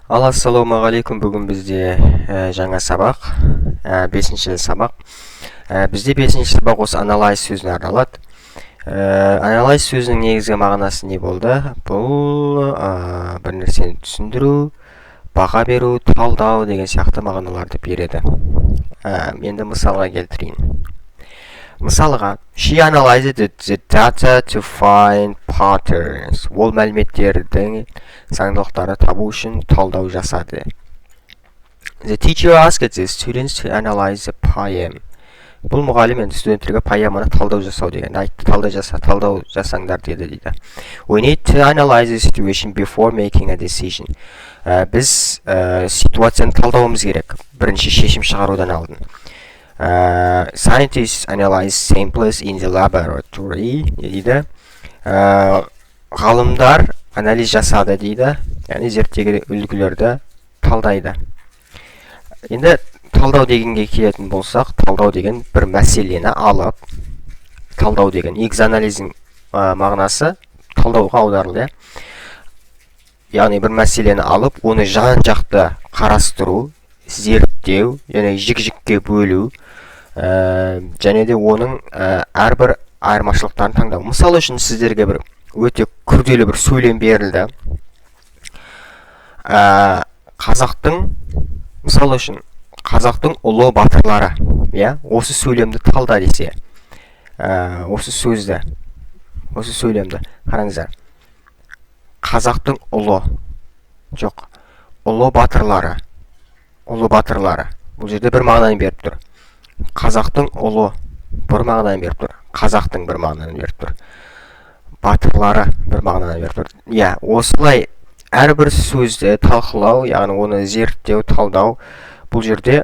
Ассалаумағалейкум. Бүгін бізде жаңа сабақ, 5-ші сабақ. Бізде 5-ші сабақ осы analyze сөзіне арналады. Analyze сөзінің негізгі мағынасы не болды? Бұл бір нәрсені түсіндіру, баға беру, талдау деген сияқты мағыналарды береді. Енді мысалға келтірейін. Мысалға, she analyzed the data to find patterns. Ол мәліметтердің заңдылықтарды табу үшін талдау жасады. The teacher asked the students to analyze the poem. Бұл мұғалім енді студенттерге поэманы талдау жасау деген айтты. Талдау жасаңдар дейді. We need to analyze the situation before making a decision. Біз ситуацияны талдауымыз керек. Бірінші шешім шығарудан алдын. Scientists analyze samples in the laboratory дейді. Ғалымдар анализ жасады дейді. Яғни зерттеген үлгілерді талдайды. Енді талдау дегенге келетін болсақ, талдау деген бір мәселені алып, талдау деген экзанализдің мағынасы талдауға аударылды. Яғни бір мәселені алып, оны жан-жақты қарастыру, зерттеу, яғни жік-жікке бөлу, және де оның әрбір айырмашылықтарын таңдау. Мысалы үшін сіздерге бір өте күрделі бір сөйлем берілді. Мысалы үшін қазақтың ұлы батырлары, осы сөйлемді талда десе, осы сөйлемді қараңыздар. Қазақтың ұлы батырлары. Бұл жерде бір мағынаны беріп тұр. Қазақтың ұлы бір мағынаны беріп тұр. Қазақтың бір мағынаны беріп тұр. Батырлары бір мағынаны беріп тұр. Осылай әрбір сөзді талқылау, яғни оны зерттеу, талдау, бұл жерде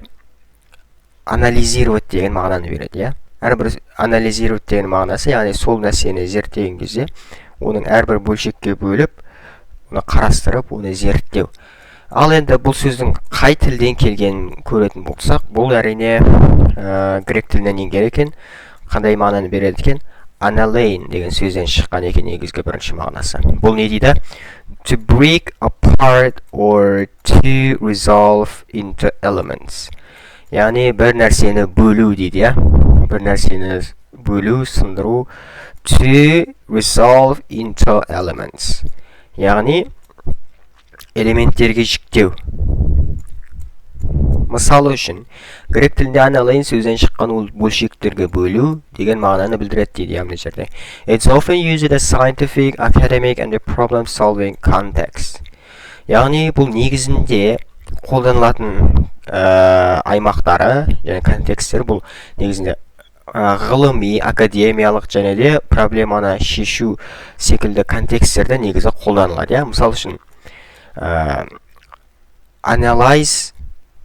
анализировать деген мағынаны береді. Әрбір анализировать деген мағынасы, яғни сол нәрсені зерттеген кезде, оның әрбір бөлшекке бөліп, оны қарастырып, оны зерттеу. Ал енді бұл сөздің қай тілден келгенін көретін болсақ, бұл әрине грек тілінен енген екен. Қандай мағынаны береді екен? Analyze деген сөзден шыққан екен негізгі бірінші мағынасы. Бұл не дейді? To break apart or to resolve into elements. Яғни бір нәрсені бөлу дейді, бір нәрсені бөлу, сындыру. To resolve into elements. Яғни элементтерге жіктеу. Мысалы үшін, грек тілінде analyze сөзден шыққан ол бөлшектерге бөлу деген мағынаны білдіреді дейді мына жерде. It's often used as scientific, academic and problem-solving context. Яғни бұл негізінде қолданылатын аймақтары, және контекстер, бұл негізінде ғылыми, академиялық және де проблеманы шешу секілді контексттерді негізі қолданылады. Мысалы үшін, analyze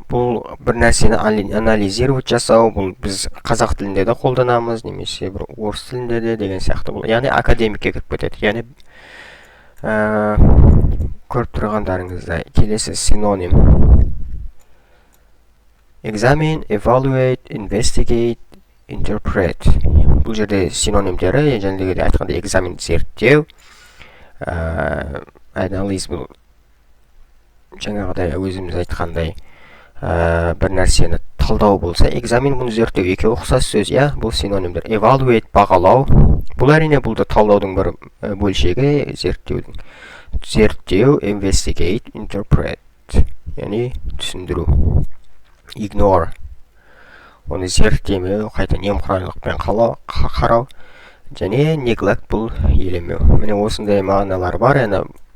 бұл бір нәрсені анализировать жасау, бұл біз қазақ тілінде де қолданамыз, немесе бір орыс тілінде де деген сияқты бұл. Яғни академикке кіріп кетеді. Яғни көріп тұрғандарыңыздай келесі синоним. Examine, evaluate, investigate, interpret. Бұл жерде синонимдері, және де айтқанда examine зерттеу, analyze бұл жаңағыдай өзіміз айтқандай бір нәрсені талдау болса, examine бұны зерттеу, екеуі ұқсас сөз, бұл синонимдер. Evaluate бағалау, бұл әрине бұл да талдаудың бір бөлшегі, зерттеу, investigate, interpret, яғни түсіндіру. Ignore, оны зерттемеу, қайта немқұрайлықпен қарау, және neglect бұл елемеу. Міне осындай мағыналар бар.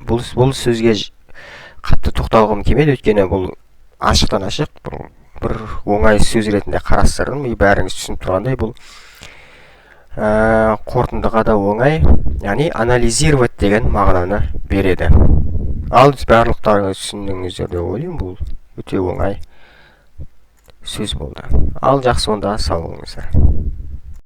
Бұл сөзге қатты тоқталғым келмеді, өйткені бұл ашықтан ашық, бір оңай сөз ретінде қарастырдым. Бәріңіз түсініп тұрғандай, бұл қорытындыға да оңай, яғни анализировать деген мағынаны береді. Ал барлықтарыңыз түсіндіңіздер деп ойлаймын, бұл өте оңай сөз болды. Ал жақсы, онда сау болыңыздар.